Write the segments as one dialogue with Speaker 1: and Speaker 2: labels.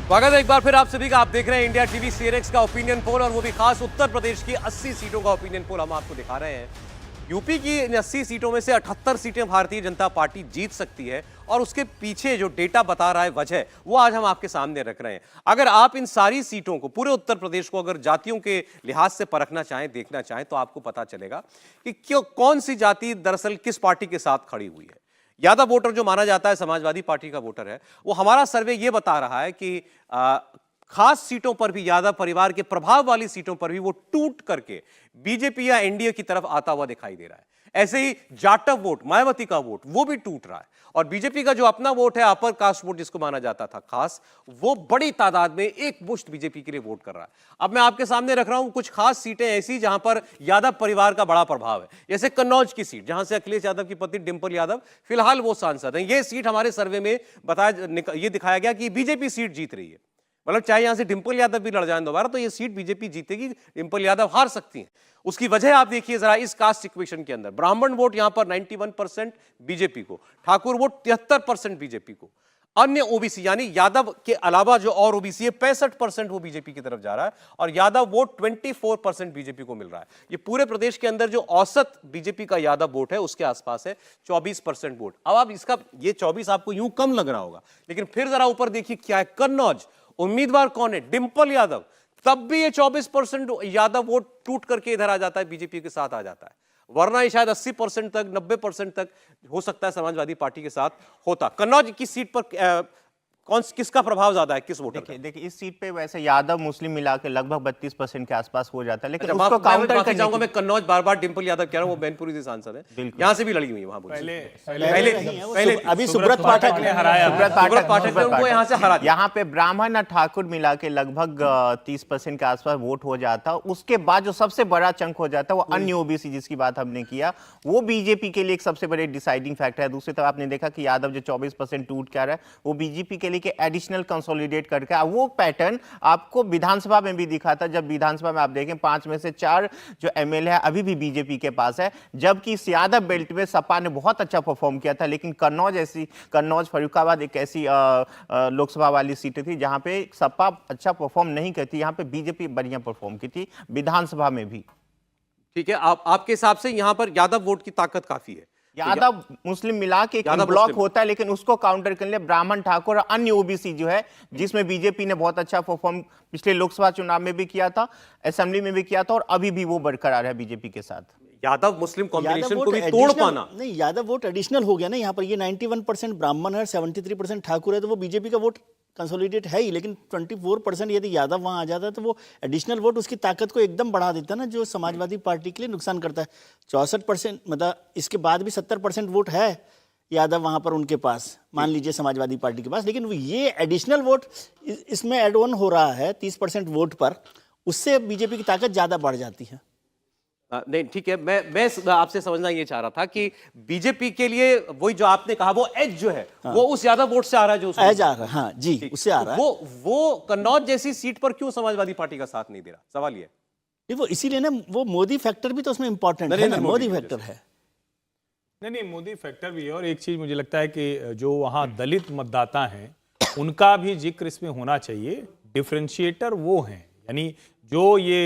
Speaker 1: स्वागत है एक बार फिर आप सभी का। आप देख रहे हैं इंडिया टीवी सीएनएक्स का ओपिनियन पोल, और वो भी खास उत्तर प्रदेश की 80 सीटों का ओपिनियन पोल हम आपको दिखा रहे हैं। यूपी की इन 80 सीटों में से 78 सीटें भारतीय जनता पार्टी जीत सकती है, और उसके पीछे जो डेटा बता रहा है वजह, वो आज हम आपके सामने रख रहे हैं। अगर आप इन सारी सीटों को, पूरे उत्तर प्रदेश को अगर जातियों के लिहाज से परखना चाहें, देखना चाहें, तो आपको पता चलेगा कि क्यों कौन सी जाति दरअसल किस पार्टी के साथ खड़ी हुई है। यादव वोटर जो माना जाता है समाजवादी पार्टी का वोटर है, वो हमारा सर्वे ये बता रहा है कि खास सीटों पर भी, यादव परिवार के प्रभाव वाली सीटों पर भी वो टूट करके बीजेपी या एनडीए की तरफ आता हुआ दिखाई दे रहा है। ऐसे ही जाटव वोट, मायावती का वोट, वो भी टूट रहा है, और बीजेपी का जो अपना वोट है, अपर कास्ट वोट जिसको माना जाता था खास, वो बड़ी तादाद में एक मुश्त बीजेपी के लिए वोट कर रहा है। अब मैं आपके सामने रख रहा हूं कुछ खास सीटें ऐसी जहां पर यादव परिवार का बड़ा प्रभाव है, जैसे कन्नौज की सीट, जहां से अखिलेश यादव की पत्नी डिंपल यादव फिलहाल वो सांसद हैं। ये सीट हमारे सर्वे में ये दिखाया गया कि बीजेपी सीट जीत रही है, मतलब चाहे यहां से डिंपल यादव भी लड़ जाए दोबारा, तो ये सीट बीजेपी जीतेगी, डिंपल यादव हार सकती हैं। उसकी वजह आप देखिए जरा इस कास्ट इक्वेशन के अंदर, ब्राह्मण वोट यहां पर 91% बीजेपी को, ठाकुर वोट 73% बीजेपी को, अन्य ओबीसी यानी यादव के अलावा जो और ओबीसी है 65% वो बीजेपी की तरफ जा रहा है, और यादव वोट 24% बीजेपी को मिल रहा है। ये पूरे प्रदेश के अंदर जो औसत बीजेपी का यादव वोट है उसके आसपास है 24% वोट। अब आप इसका ये 24 आपको यूं कम लग रहा होगा, लेकिन फिर जरा ऊपर देखिए क्या है। कन्नौज उम्मीदवार कौन है? डिंपल यादव, तब भी ये 24% यादव वोट टूट करके इधर आ जाता है, बीजेपी के साथ आ जाता है, वरना ये शायद 80% तक, 90% तक हो सकता है समाजवादी पार्टी के साथ होता। कन्नौज की सीट पर किसका प्रभाव ज्यादा है, किस वोटर का?
Speaker 2: देखिए इस सीट पे वैसे यादव मुस्लिम मिला के लगभग 32% के आसपास हो जाता है, लेकिन उसको काउंटर करने
Speaker 1: जाऊंगा मैं। कन्नौज बार-बार डिंपल यादव कह रहा हूं, वो मैनपुरी से सांसद है, यहां से भी लड़ी हुई है वहां। पहले
Speaker 2: अभी सुब्रत पाठक ने हराया, सुब्रत पाठक ने उनको यहां से हरा दिया। यहां पे ब्राह्मण और ठाकुर मिला के लगभग 30% के आसपास वोट हो जाता। उसके बाद जो सबसे बड़ा चंक हो जाता है वो अन्य ओबीसी, जिसकी बात हमने किया, वो बीजेपी के लिए एक सबसे बड़े डिसाइडिंग फैक्टर है। दूसरी तरफ आपने देखा कि यादव जो 24% टूट कर रहा है, वो बीजेपी के लिए एडिशनल कंसोलिडेट करके, वो पैटर्न आपको विधानसभा में भी दिखा था। जब विधानसभा में आप देखें 5 में से 4 जो एमएलए है अभी भी बीजेपी के पास है, जबकि इस यादव बेल्ट में सपा ने बहुत अच्छा परफॉर्म किया था। लेकिन कन्नौज फर्रुखाबाद एक ऐसी लोकसभा वाली सीट थी जहां पे सपा अच्छा परफॉर्म नहीं करती, यहां पे बीजेपी बढ़िया परफॉर्म की थी विधानसभा में भी।
Speaker 1: ठीक है, आपके हिसाब से यहां पर यादव वोट की ताकत काफी है।
Speaker 2: यादव मुस्लिम मिला के एक ब्लॉक होता है, लेकिन उसको काउंटर करने लिए ब्राह्मण, ठाकुर और अन्य ओबीसी जो है, जिसमें बीजेपी ने बहुत अच्छा परफॉर्म पिछले लोकसभा चुनाव में भी किया था, असेंबली में भी किया था, और अभी भी वो बरकरार है बीजेपी के साथ।
Speaker 1: यादव मुस्लिम कॉम्बिनेशन को भी तोड़ पाना
Speaker 3: नहीं, यादव वोट एडिशनल हो गया ना यहाँ पर। ये 91% ब्राह्मण है, 73% ठाकुर है, तो वो बीजेपी का वोट कंसोलिडेट है ही, लेकिन 24% यदि यादव वहां आ जाता है तो वो एडिशनल वोट उसकी ताकत को एकदम बढ़ा देता है ना, जो समाजवादी पार्टी के लिए नुकसान करता है। 64%, मतलब इसके बाद भी 70% वोट है यादव वहां पर उनके पास, मान लीजिए समाजवादी पार्टी के पास, लेकिन ये एडिशनल वोट इसमें एड ऑन हो रहा है 30% वोट पर, उससे बीजेपी की ताकत ज्यादा बढ़ जाती है।
Speaker 1: नहीं ठीक है, मैं आपसे समझना ये चाह रहा था कि बीजेपी के लिए वही जो आपने कहा वो एज जो है, हाँ, वो उस यादव वोट से आ रहा है, जो एज आ रहा है, हाँ जी, उससे आ रहा है। वो कन्नौज जैसी सीट पर क्यों समाजवादी पार्टी का साथ नहीं दे रहा? सवाल ये
Speaker 3: वो इसीलिए ना, वो मोदी फैक्टर भी तो उसमें इंपॉर्टेंट है ना, मोदी फैक्टर है।
Speaker 4: नहीं, मोदी फैक्टर भी है, और एक चीज मुझे लगता है कि जो वहां दलित मतदाता हैं उनका भी जिक्र इसमें होना चाहिए। डिफरेंशिएटर वो हैं, यानी जो ये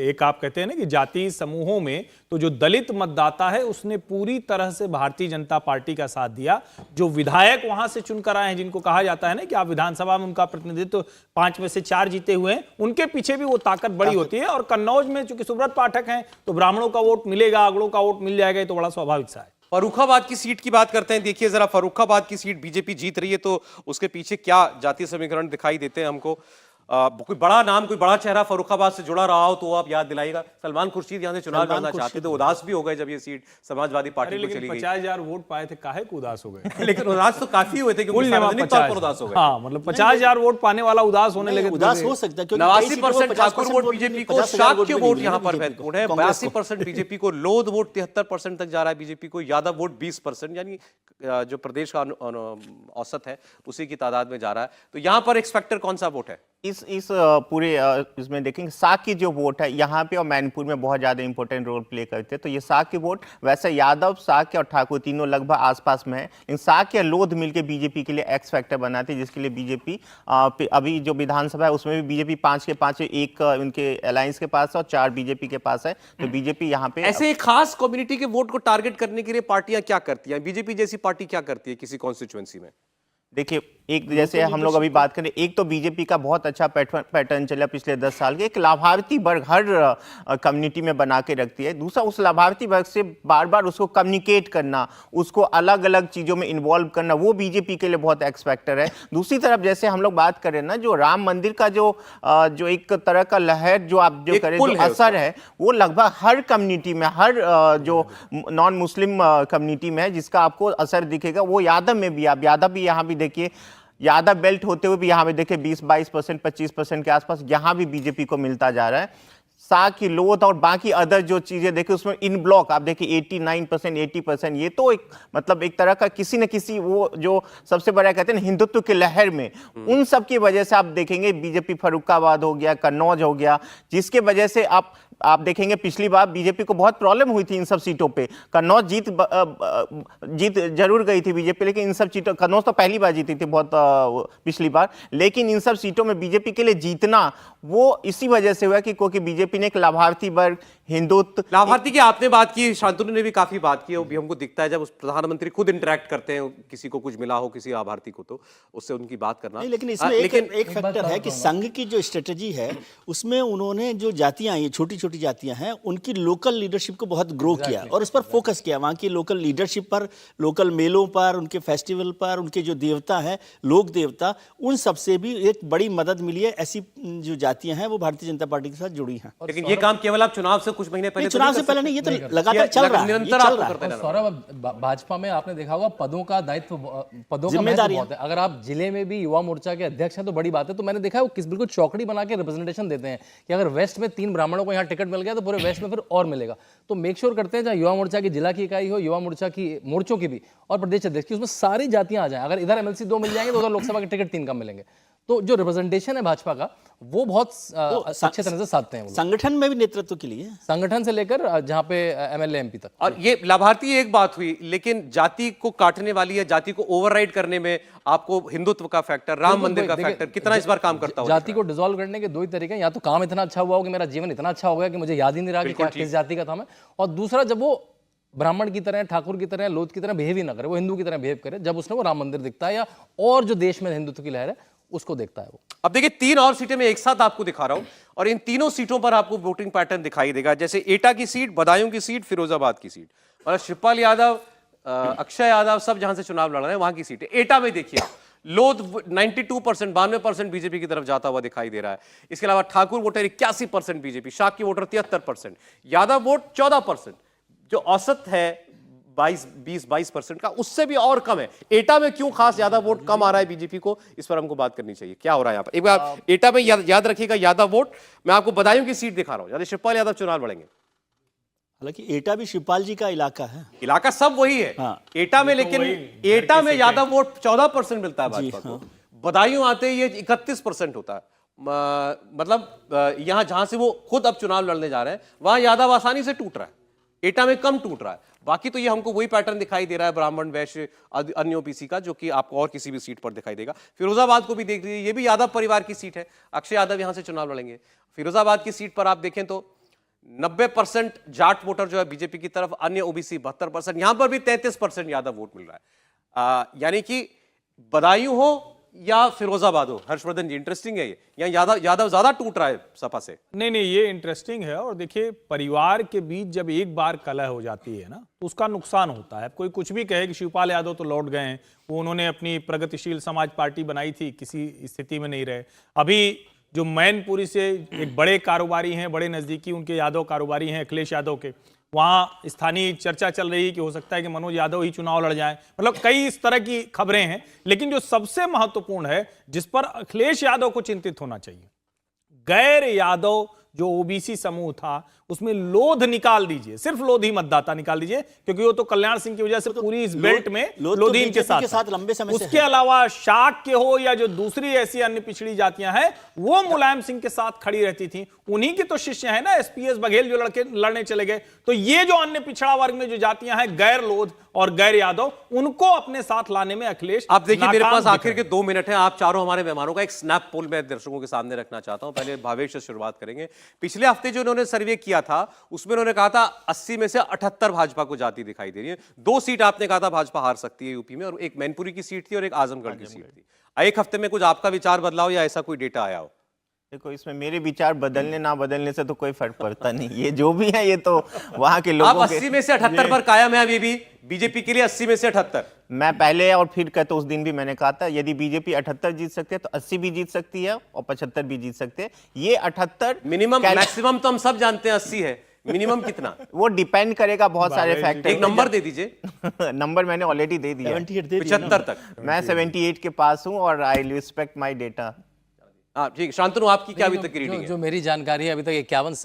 Speaker 4: एक आप कहते हैं ना कि जाति समूहों में, तो जो दलित मतदाता है उसने पूरी तरह से भारतीय जनता पार्टी का साथ दिया। जो विधायक वहां से चुनकर आए हैं, जिनको कहा जाता है ना कि आप विधानसभा में उनका प्रतिनिधित्व 5 में से 4 जीते हुए हैं, उनके पीछे भी वो ताकत बड़ी होती है। और कन्नौज में चूंकि सुब्रत पाठक हैं तो ब्राह्मणों का वोट मिलेगा, अगड़ों का वोट मिल जाएगा, तो बड़ा स्वाभाविक सा है।
Speaker 1: फर्रुखाबाद की सीट की बात करते हैं। देखिए जरा, फर्रुखाबाद की सीट बीजेपी जीत रही है, तो उसके पीछे क्या जातीय समीकरण दिखाई देते हैं हमको। कोई बड़ा नाम, कोई बड़ा चेहरा फर्रुखाबाद से जुड़ा रहा हो तो आप याद दिलाइएगा। सलमान खुर्शीद यहां से चुनाव लड़ना चाहते थे, उदास भी हो गए जब ये सीट समाजवादी पार्टी को चली गई।
Speaker 4: 50,000 वोट पाए थे, काहे को उदास हो गए?
Speaker 1: लेकिन उदास तो काफी हुए थे, क्योंकि सार्वजनिक तौर पर उदास हो गए।
Speaker 4: हाँ, मतलब 50,000 वोट पाने वाला उदास होने लगे।
Speaker 3: उदास हो सकता है,
Speaker 1: 89% ठाकुर वोट बीजेपी को, शाक्य वोट यहाँ पर महत्वपूर्ण है। 82% बीजेपी को, लोध वोट 73% तक जा रहा है बीजेपी को, यादव वोट 20%, यानी जो प्रदेश का औसत है उसी की तादाद में जा रहा है। तो यहाँ पर एक्स फैक्टर कौन सा वोट है?
Speaker 2: इस पूरे इसमें देखेंगे साग की जो वोट है यहाँ पे और मैनपुर में बहुत ज्यादा इंपॉर्टेंट रोल प्ले करते हैं। तो ये साग की वोट वैसे यादव, साग और ठाकुर तीनों लगभग आसपास में है, लेकिन साग या लोध मिलकर बीजेपी के लिए एक्स फैक्टर बनाते हैं, जिसके लिए बीजेपी अभी जो विधानसभा है उसमें भी बीजेपी 5 के 5 एक उनके अलायंस के पास है और 4 बीजेपी के पास है। तो बीजेपी यहाँ पे
Speaker 1: ऐसे एक खास कम्युनिटी के वोट को टारगेट करने के लिए पार्टियां क्या करती हैं? बीजेपी जैसी पार्टी क्या करती है किसी कॉन्स्टिट्यूएंसी में?
Speaker 2: देखिए, एक जैसे हम लोग अभी बात करें, एक तो बीजेपी का बहुत अच्छा पैटर्न चला पिछले 10 साल के, एक लाभार्थी वर्ग हर कम्युनिटी में बना के रखती है। दूसरा, उस लाभार्थी वर्ग से बार बार उसको कम्युनिकेट करना, उसको अलग अलग चीजों में इन्वॉल्व करना, वो बीजेपी के लिए बहुत एक्स फैक्टर है। दूसरी तरफ जैसे हम लोग बात करें ना, जो राम मंदिर का जो एक तरह का लहर जो आप जो करें, जो असर है, वो लगभग हर कम्युनिटी में, हर जो नॉन मुस्लिम कम्युनिटी में है, जिसका आपको असर दिखेगा। वो यादव में भी, आप यादव भी यहाँ भी देखिए, यादव बेल्ट होते हुए भी यहाँ पे देखिए 20-22%, 25% के आसपास यहाँ भी बीजेपी को मिलता जा रहा है। साग की लोथ और बाकी अदर जो चीजें देखिए उसमें इन ब्लॉक आप देखिए 89%, 80%, ये तो एक मतलब एक तरह का किसी न किसी वो जो सबसे बड़ा कहते हैं हिंदुत्व की लहर में, उन सब की वजह से आप देखेंगे बीजेपी फर्रुखाबाद हो गया, कन्नौज हो गया, जिसके वजह से आप देखेंगे पिछली बार बीजेपी को बहुत प्रॉब्लम हुई थी इन सब सीटों पे। कन्नौज जीत जरूर गई थी बीजेपी, लेकिन इन सब सीटों, कन्नौज तो पहली बार जीती थी बहुत पिछली बार, लेकिन इन सब सीटों में बीजेपी के लिए जीतना वो इसी वजह से हुआ कि क्योंकि बीजेपी ने एक लाभार्थी वर्ग, हिंदुत्व,
Speaker 1: लाभार्थी की आपने बात की, शांतनु ने भी काफी बात की, वो भी हमको दिखता है जब उस प्रधानमंत्री खुद इंटरेक्ट करते हैं, किसी को कुछ मिला हो किसी लाभार्थी को, तो उससे उनकी बात करना।
Speaker 3: नहीं, लेकिन इसमें एक फैक्टर है कि संघ की जो स्ट्रेटजी है उसमें उन्होंने जो जातियां, ये छोटी छोटी जातियां हैं, उनकी लोकल लीडरशिप को बहुत ग्रो किया और उस पर फोकस किया, वहाँ की लोकल लीडरशिप पर, लोकल मेलों पर, उनके फेस्टिवल पर, उनके जो देवता हैं, लोक देवता, उन सब से भी एक बड़ी मदद मिली है। ऐसी जो जातियां हैं वो भारतीय जनता पार्टी के साथ जुड़ी हैं।
Speaker 1: लेकिन ये काम केवल आप चुनाव से कुछ महीने पहले,
Speaker 3: चुनाव से पहले नहीं, ये तो लगातार चल रहा है,
Speaker 1: निरंतर आपको करते रहना।
Speaker 5: सौरभ, भाजपा में आपने देखा होगा पदों का दायित्व, पदों का
Speaker 3: जिम्मेदारी
Speaker 5: बहुत है। अगर आप जिले में भी युवा मोर्चा के अध्यक्ष हैं तो बड़ी बात है। तो मैंने देखा है वो किस बिल्कुल चौकड़ी बना के रिप्रेजेंटेशन देते हैं कि अगर वेस्ट में 3 ब्राह्मणों को यहाँ टिकट मिल गया तो पूरे वेस्ट में फिर और मिलेगा। तो मेक श्योर करते हैं जहाँ युवा मोर्चा की जिला की इकाई हो, युवा मोर्चा की मोर्चों की भी और प्रदेश अध्यक्ष की, उसमें सारी जातियां आ जाएं। अगर इधर MLC 2 मिल जाएंगे तो उधर लोकसभा के टिकट 3 कम मिलेंगे। तो जो रिप्रेजेंटेशन है भाजपा का वो बहुत अच्छे तरह से साधते हैं।
Speaker 3: संगठन में भी नेतृत्व के लिए,
Speaker 5: संगठन से लेकर जहाँ पे MLA MP तक।
Speaker 1: और ये लाभार्थी एक बात हुई, लेकिन जाति को काटने वाली है, जाति को ओवरराइड करने में आपको हिंदुत्व का फैक्टर, राम मंदिर का फैक्टर कितना इस बार काम करता है?
Speaker 5: जाति को डिसॉल्व करने के 2 ही तरीके हैं, या तो काम इतना अच्छा हुआ हो कि मेरा जीवन इतना अच्छा हो गया कि मुझे याद ही नहीं रहा कि किस जाति का था मैं, और दूसरा जब वो ब्राह्मण की तरह, ठाकुर की तरह, लोथ की तरह बिहेव ही ना करे, वो हिंदू की तरह बिहेव करे, जब उसने वो राम मंदिर दिखता है या और जो देश में हिंदुत्व की लहर है उसको देखता है वो।
Speaker 1: अब देखिए 3 और सीटें मैं एक साथ आपको दिखा रहा हूं और इन तीनों सीटों पर आपको वोटिंग पैटर्न दिखाई देगा। जैसे एटा की सीट, बदायूं की सीट, फिरोजाबाद की सीट, और शिवपाल यादव, अक्षय यादव सब जहां से चुनाव लड़ रहे हैं वहां की सीटें। एटा में देखिए लोध 92%, 92% बीजेपी की तरफ जाता हुआ दिखाई दे रहा है। इसके अलावा Thakur voter 81% BJP, Shakya voter 73%, Yadav vote 14%, जो औसत है 20-22% का, उससे भी और कम है। एटा में क्यों खास ज्यादा वोट कम आ रहा है बीजेपी को, इस पर हमको बात करनी चाहिए। क्या हो रहा है यहाँ पर? एक बार एटा में याद रखिएगा यादव वोट। मैं आपको बदायूं की सीट दिखा रहा हूं, यानी शिवपाल यादव चुनाव लड़ेंगे।
Speaker 3: हालांकि एटा भी शिवपाल जी का इलाका है,
Speaker 1: इलाका सब वही है।
Speaker 3: हाँ।
Speaker 1: एटा में, लेकिन एटा में यादव वोट 14% मिलता है भाजपा को। बदायूं आते ही ये 31% होता है। मतलब यहां जहां से वो खुद अब चुनाव लड़ने जा रहे हैं वहां यादव आसानी से टूट रहा है, एटा में कम टूट रहा है। बाकी तो ये हमको वही पैटर्न दिखाई दे रहा है ब्राह्मण, वैश्य, अन्य ओबीसी का, जो कि आपको और किसी भी सीट पर दिखाई देगा। फिरोजाबाद को भी देख लीजिए, ये भी यादव परिवार की सीट है, अक्षय यादव यहां से चुनाव लड़ेंगे। फिरोजाबाद की सीट पर आप देखें तो 90% जाट वोटर जो है बीजेपी की तरफ, अन्य ओबीसी 72%, यहां पर भी 33% यादव वोट मिल रहा है। यानी कि बदायूं हो या फिरोजाबाद हो, हर्षवर्धन जी, इंटरेस्टिंग है ये, यहाँ यादव ज्यादा टूट रहा है सपा से।
Speaker 4: नहीं, ये इंटरेस्टिंग है। और देखिए परिवार के बीच जब एक बार कलह हो जाती है ना तो उसका नुकसान होता है। कोई कुछ भी कहे कि शिवपाल यादव तो लौट गए हैं, वो उन्होंने अपनी प्रगतिशील समाज पार्टी बनाई थी, किसी स्थिति में नहीं रहे। अभी जो मैनपुरी से एक बड़े कारोबारी हैं, बड़े नजदीकी उनके यादव कारोबारी हैं अखिलेश यादव के, वहाँ स्थानीय चर्चा चल रही है कि हो सकता है कि मनोज यादव ही चुनाव लड़ जाएं। मतलब कई इस तरह की खबरें हैं। लेकिन जो सबसे महत्वपूर्ण है, जिस पर अखिलेश यादव को चिंतित होना चाहिए, गैर यादव जो ओबीसी समूह था उसमें लोध निकाल दीजिए, सिर्फ लोधी मतदाता निकाल दीजिए, क्योंकि वो तो कल्याण सिंह की वजह से पूरी इस बेल्ट में लोधी के साथ
Speaker 3: लंबे समय से
Speaker 4: उसके अलावा शाक के हो या जो दूसरी ऐसी अन्य पिछड़ी जातियां हैं वो मुलायम सिंह के साथ खड़ी रहती थी, उन्हीं के तो शिष्य हैं ना एसपीएस बघेल जो लड़ने चले गए। तो ये जो अन्य पिछड़ा वर्ग में जो जातियां हैं गैर लोध और गैर यादव, उनको अपने साथ लाने में अखिलेश
Speaker 1: आप देखिए मेरे
Speaker 4: नाकाम
Speaker 1: पास
Speaker 4: दिख
Speaker 1: आखिर
Speaker 4: रहे
Speaker 1: के 2 मिनट हैं। आप चारों हमारे मेहमानों का एक स्नैप पोल मैं दर्शकों के सामने रखना चाहता हूं। पहले भावेश से शुरुआत करेंगे। पिछले हफ्ते जो उन्होंने सर्वे किया था उसमें उन्होंने कहा था 80 में से 78 भाजपा को जाती दिखाई दे रही है। 2 सीट आपने कहा था भाजपा हार सकती है यूपी में, और एक मैनपुरी की सीट थी और एक आजमगढ़ की सीट थी। एक हफ्ते में कुछ आपका विचार बदला हो या ऐसा कोई डेटा आया हो?
Speaker 2: देखो, इसमें मेरे विचार बदलने ना बदलने से तो कोई फर्क पड़ता नहीं, ये जो भी है ये तो वहां के लोगों
Speaker 1: आप 80 में से 78 पर कायम है अभी भी बीजेपी के लिए? 80 में से 78
Speaker 2: मैं पहले और फिर कहता, उस दिन भी मैंने कहा था यदि बीजेपी 78 जीत सकते हैं तो 80 भी जीत सकती है और 75 भी जीत सकते हैं। ये 78
Speaker 1: मिनिमम, मैक्सिमम तो हम सब जानते हैं 80 है, मिनिमम कितना?
Speaker 2: वो डिपेंड करेगा बहुत सारे फैक्टर।
Speaker 1: एक नंबर दे दीजिए।
Speaker 2: नंबर मैंने ऑलरेडी दे दिया,
Speaker 1: 75 तक।
Speaker 2: मैं 78 के पास हूं और आई रिस्पेक्ट माय डेटा।
Speaker 1: हाँ ठीक। शांतनु, आपकी क्या अभी तक की रीडिंग है?
Speaker 5: जो मेरी जानकारी है, अभी तक 51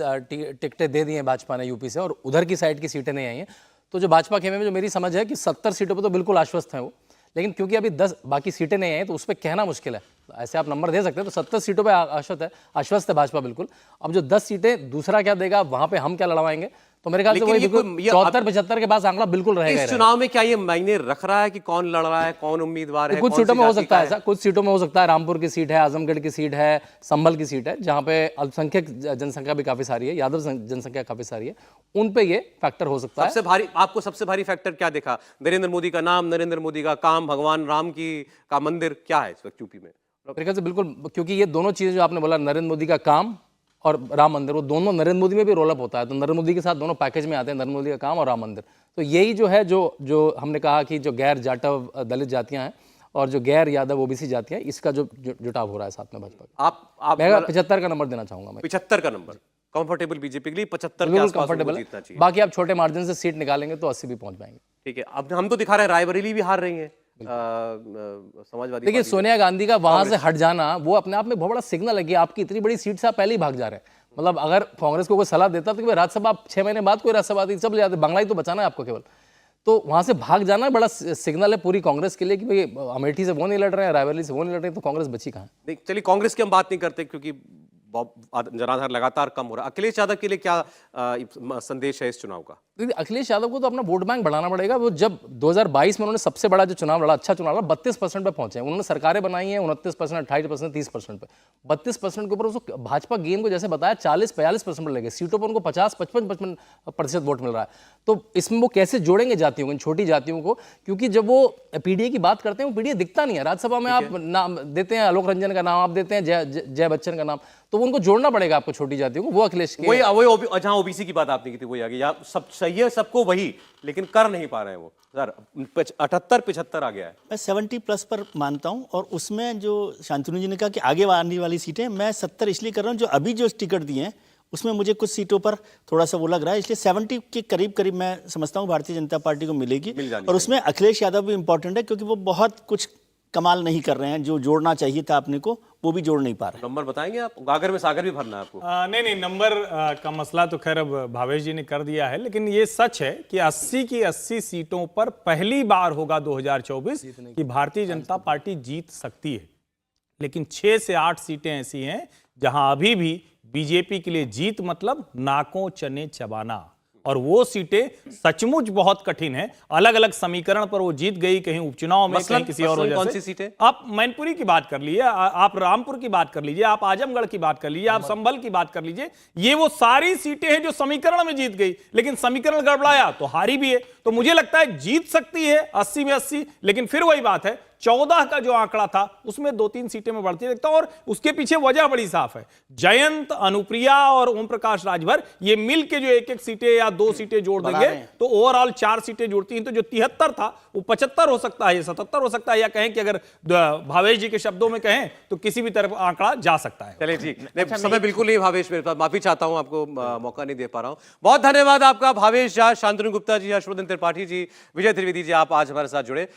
Speaker 5: टिकटें दे दी हैं भाजपा ने यूपी से, और उधर की साइड की सीटें नहीं आई हैं। तो जो भाजपा खेमे में जो मेरी समझ है कि 70 सीटों पर तो बिल्कुल आश्वस्त हैं वो, लेकिन क्योंकि अभी 10 बाकी सीटें नहीं आई हैं तो उस पर कहना मुश्किल है। ऐसे आप नंबर दे सकते हैं, तो 70 सीटों पे आश्वस्त है भाजपा बिल्कुल। अब जो 10 सीटें दूसरा क्या देगा, वहां पे हम क्या लड़वाएंगे, तो मेरे ख्याल से वही 74-75 के पास आंकड़ा बिल्कुल रहेगा।
Speaker 1: इस चुनाव में क्या ये मायने रख रहा है कि कौन लड़ रहा है, कौन उम्मीदवार है?
Speaker 5: कुछ सीटों में हो सकता है ऐसा, कुछ सीटों में हो सकता है। रामपुर की सीट है, आजमगढ़ की सीट है, संभल की सीट है, जहां पे अल्पसंख्यक जनसंख्या भी काफी सारी है, यादव जनसंख्या काफी सारी है, उन पे ये फैक्टर हो सकता है।
Speaker 1: सबसे भारी, आपको सबसे भारी फैक्टर क्या देखा? नरेंद्र मोदी का नाम, नरेंद्र मोदी का काम, भगवान राम का मंदिर, क्या है इस वक्त यूपी में?
Speaker 5: मेरे ख्याल से बिल्कुल, क्योंकि ये दोनों चीजें जो आपने बोला, नरेंद्र मोदी का काम और राम मंदिर, वो दोनों नरेंद्र मोदी में भी रोल अप होता है, तो नरेंद्र मोदी के साथ दोनों पैकेज में आते हैं, नरेंद्र मोदी का काम और राम मंदिर। तो यही जो है, जो हमने कहा कि जो गैर जाटव दलित जातियां हैं और जो गैर यादव ओबीसी जातियां, इसका जो जुटाव हो रहा है साथ में भाजपा का।
Speaker 1: आप
Speaker 5: मैं 75 का नंबर देना चाहूंगा। मैं
Speaker 1: 75 का नंबर कंफर्टेबल बीजेपी के लिए, 75 के आसपास
Speaker 5: कंफर्टेबल
Speaker 1: जीतना
Speaker 5: है।
Speaker 1: चाहिए।
Speaker 5: बाकी आप छोटे मार्जिन से सीट निकालेंगे तो 80 भी पहुंच पाएंगे।
Speaker 1: ठीक है। अब हम तो दिखा रहे हैं रायबरेली भी हार रही है, समाजवादी।
Speaker 5: देखिए, सोनिया गांधी का वहां से हट जाना वो अपने आप में बहुत बड़ा सिग्नल है कि आपकी इतनी बड़ी सीट से आप पहले ही भाग जा रहे हैं। मतलब अगर कांग्रेस को कोई सलाह देता तो कि राज्यसभा आप 6 महीने बाद कोई राज्यसभा आती, सब ले जाते, बांग्ला ही तो बचाना है आपको केवल। तो वहां से भाग जाना बड़ा सिग्नल है पूरी कांग्रेस के लिए कि भाई अमेठी से वो नहीं लड़ रहे हैं, रायबरेली से वो नहीं लड़ रहे हैं, तो कांग्रेस बची कहाँ है?
Speaker 1: चलिए, कांग्रेस की हम बात नहीं करते क्योंकि जनाधार लगातार कम हो रहा है। अखिलेश यादव के लिए क्या संदेश है इस चुनाव का?
Speaker 5: अखिलेश यादव को तो अपना वोट बैंक बढ़ाना पड़ेगा। वो जब 2022 में उन्होंने सबसे बड़ा जो चुनाव लड़ा, अच्छा चुनाव लड़ा, 32% पे पहुंचे हैं। उन्होंने सरकारें बनाई हैं 29%, 28%, 30% पे। 32% के ऊपर उसको भाजपा गेम को जैसे बताया 40-42% पर लगे, सीटों पर उनको 50-55% वोट मिल रहा है। तो इसमें वो कैसे जोड़ेंगे जातियों को, इन छोटी जातियों को? क्योंकि जब वो पीडीए की बात करते हैं, वो पीडीए दिखता नहीं है। राज्यसभा में आप नाम देते हैं आलोक रंजन का नाम, आप देते हैं जय बच्चन का नाम, तो उनको जोड़ना पड़ेगा आपको छोटी जातियों को। वो अखिलेश के
Speaker 1: वही जहां ओबीसी की बात आपने की थी वही आगे, या सब सही है सबको वही, लेकिन कर नहीं पा रहे हैं वो। सर 78-75 आ गया है।
Speaker 3: मैं 70+ पर मानता हूं, और उसमें जो शांतनु जी ने कहा कि आगे आने वाली सीटें, मैं 70 इसलिए कर रहा हूं, जो अभी जो टिकट दिए हैं उसमें मुझे कुछ सीटों पर थोड़ा सा वो लग रहा है, इसलिए 70 के करीब मैं समझता हूं भारतीय जनता पार्टी को मिलेगी। और उसमें अखिलेश यादव भी इंपॉर्टेंट है, क्योंकि वो बहुत कुछ कमाल नहीं कर रहे हैं, जो जोड़ना चाहिए था अपने को वो भी जोड़ नहीं पा रहे।
Speaker 1: नंबर बताएंगे आप? गागर में सागर भी भरना है आपको?
Speaker 4: नहीं, नंबर का मसला तो खैर अब भावेश जी ने कर दिया है, लेकिन ये सच है कि 80 की 80 सीटों पर पहली बार होगा 2024 कि भारतीय जनता पार्टी जीत सकती है। लेकिन 6 से 8 सीटें ऐसी हैं जहां अभी भी बीजेपी के लिए जीत मतलब नाकों चने चबाना, और वो सीटें सचमुच बहुत कठिन है। अलग अलग समीकरण पर वो जीत गई, कहीं उपचुनाव में, कहीं किसी और वजह से।
Speaker 1: कौन सी सीटें?
Speaker 4: आप मैनपुरी की बात कर लीजिए, आप रामपुर की बात कर लीजिए, आप आजमगढ़ की बात कर लीजिए, आप संभल की बात कर लीजिए। ये वो सारी सीटें हैं जो समीकरण में जीत गई, लेकिन समीकरण गड़बड़ाया तो हारी भी है। तो मुझे लगता है जीत सकती है 80 में 80, लेकिन फिर वही बात है, 14 का जो आंकड़ा था उसमें 2-3 सीटें में बढ़ती देखता हूं, और उसके पीछे वजह बड़ी साफ है। जयंत, अनुप्रिया और ओम प्रकाश राजभर ये मिल के जो एक सीटें या 2 सीटें जोड़ देंगे तो ओवरऑल 4 सीटें जुड़ती हैं। तो जो 73 था वो 75 हो सकता है, 77 हो सकता है, या कहें कि अगर भावेश जी के शब्दों में कहें तो किसी भी तरफ आंकड़ा जा सकता है।
Speaker 1: चलिए ठीक, समय बिल्कुल नहीं भावेश मेरे पास, माफी चाहता हूं, आपको मौका नहीं दे पा रहा हूं। बहुत धन्यवाद आपका भावेश झा, शांतनु गुप्ता जी, हर्षवर्धन त्रिपाठी जी, विजय त्रिवेदी जी, आप आज हमारे साथ जुड़े।